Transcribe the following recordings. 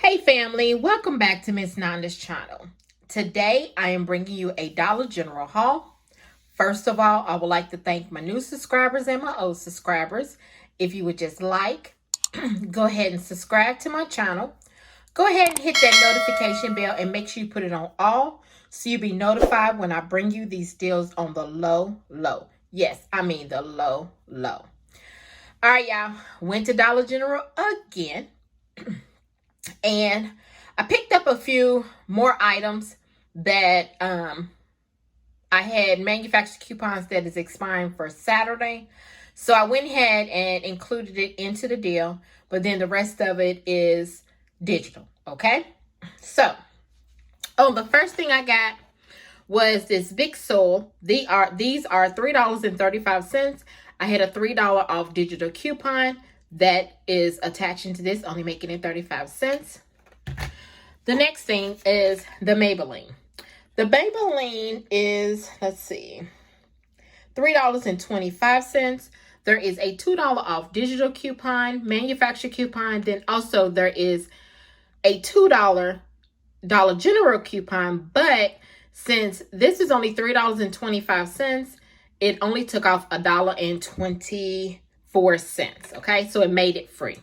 Hey family, welcome back to Miss Nanda's channel. Today I am bringing you a Dollar General haul. First of all, I would like to thank my new subscribers and my old subscribers. If you would just go ahead and subscribe to my channel. Go ahead and hit that notification bell and make sure you put it on all so you'll be notified when I bring you these deals on the low. Yes, I mean the low. All right, y'all. Went to Dollar General again. And I picked up a few more items that I had manufactured coupons that is expiring for Saturday. So I went ahead and included it into the deal, but then the rest of it is digital, okay? So, the first thing I got was this Big Soul. These are $3.35. I had a $3 off digital coupon that is attaching to this, only making it 35 cents. The next thing is the Maybelline. The Maybelline is, let's see, $3.25. There is a $2 off digital coupon, manufacturer coupon. Then also there is a $2 Dollar General coupon. But since this is only $3.25, it only took off $1.24. Okay, so it made it free,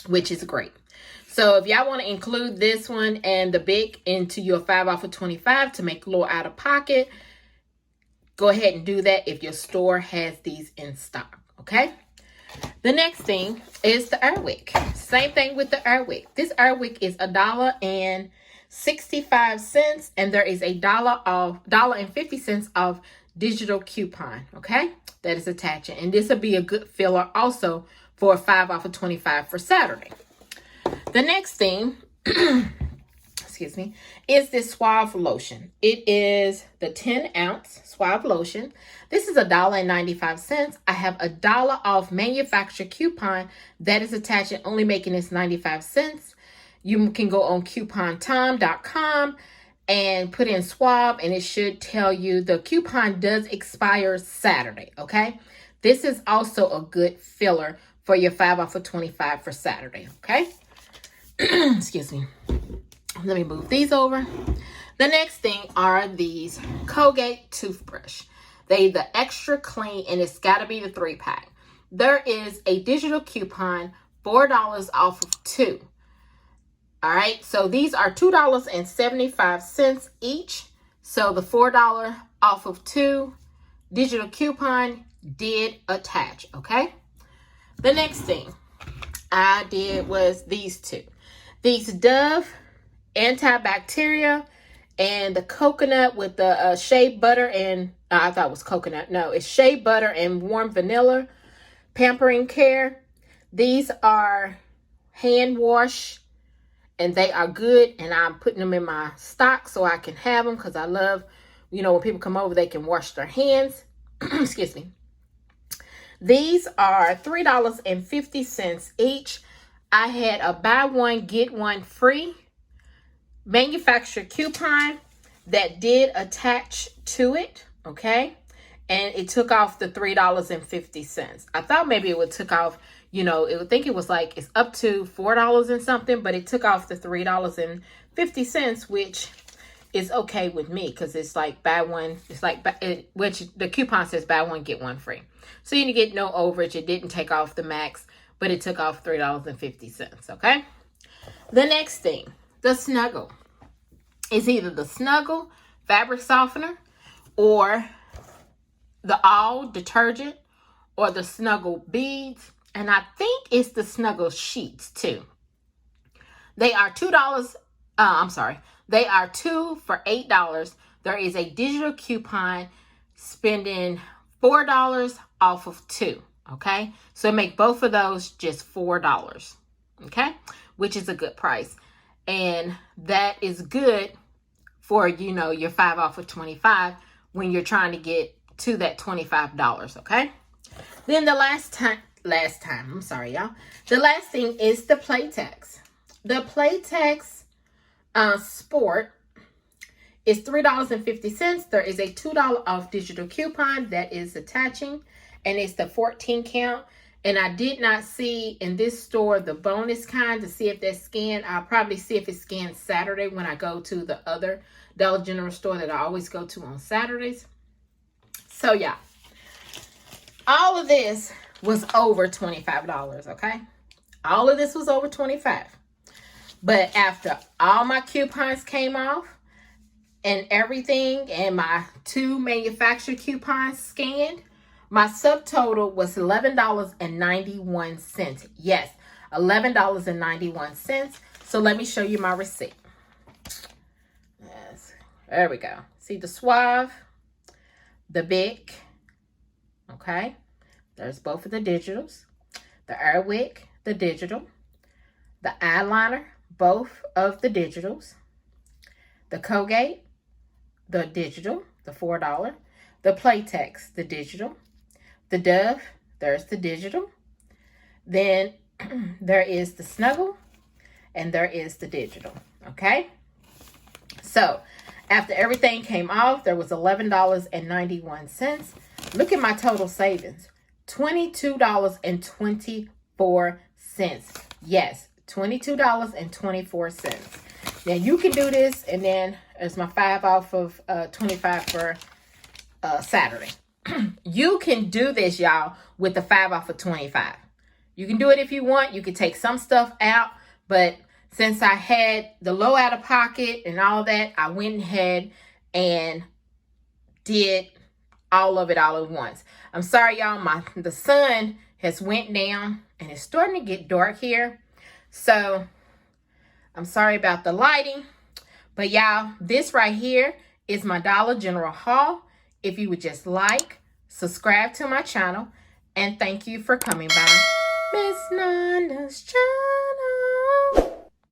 which is great. So if y'all want to include this one and the big into your 5 off of 25 to make a little out of pocket, go ahead and do that if your store has these in stock. Okay, the next thing is the Airwick. Same thing with the Airwick. This Airwick is $1.65, and there is $1.50 off digital coupon. Okay, that is attaching, and this will be a good filler also for a 5 off of 25 for Saturday. The next thing excuse me, is this Suave lotion. It is the 10-ounce Suave lotion. This is $1.95. I have $1 off manufacturer coupon that is attached and only making this 95 cents. You can go on coupontime.com and put in Suave, and it should tell you the coupon does expire Saturday, okay? This is also a good filler for your 5 off of 25 for Saturday, okay? Excuse me. Let me move these over. The next thing are these Colgate toothbrush. They the extra clean, and it's got to be the 3-pack. There is a digital coupon, $4 off of 2. All right, so these are $2.75 each. So the $4 off of 2 digital coupon did attach, okay? The next thing I did was these two. These Dove antibacterial and the coconut with the shea butter and, I thought it was coconut. No, it's shea butter and warm vanilla pampering care. These are hand wash, and they are good, and I'm putting them in my stock so I can have them because I love, when people come over, they can wash their hands. Excuse me. These are $3.50 each. I had a buy one, get one free manufacturer coupon that did attach to it, okay? And it took off the $3.50. I thought maybe it would took off, it would think it was like it's up to $4 and something, but it took off the $3.50, which is okay with me because it's like buy one, which the coupon says buy one, get one free. So you didn't get no overage. It didn't take off the max, but it took off $3.50, okay? The next thing, the Snuggle. It's either the Snuggle fabric softener or the All detergent or the Snuggle beads. And I think it's the Snuggle sheets too. They are they are 2 for $8. There is a digital coupon spending $4 off of 2. Okay, so make both of those just $4, okay, which is a good price, and that is good for your 5 off of 25 when you're trying to get to that $25, okay. Then the last time, I'm sorry, y'all. The last thing is the Playtex. The Playtex Sport is $3.50. There is a $2 off digital coupon that is attaching, and it's the 14 count. And I did not see in this store the bonus kind to see if that's scanned. I'll probably see if it's scanned Saturday when I go to the other Dollar General store that I always go to on Saturdays. So yeah, all of this was over $25, okay? All of this was over $25. But after all my coupons came off and everything, and my 2 manufacturer coupons scanned, my subtotal was $11.91. Yes, $11.91. So let me show you my receipt. Yes, there we go. See the Suave, the Bic, okay? There's both of the digitals. The Airwick, the digital. The eyeliner, both of the digitals. The Colgate, the digital, the $4. The Playtex, the digital. The Dove, there's the digital. Then there is the Snuggle, and there is the digital, okay? So after everything came off, there was $11.91. Look at my total savings, $22.24. Yes, $22.24. Now you can do this, and then there's my 5 off of 25 for Saturday. You can do this, y'all, with the 5 off of 25. You can do it if you want. You can take some stuff out, but since I had the low out of pocket and all that, I went ahead and did all of it all at once. I'm sorry, y'all. The sun has went down and it's starting to get dark here. So I'm sorry about the lighting. But y'all, this right here is my Dollar General haul. If you would just like, subscribe to my channel, and thank you for coming by Miss Nana's channel.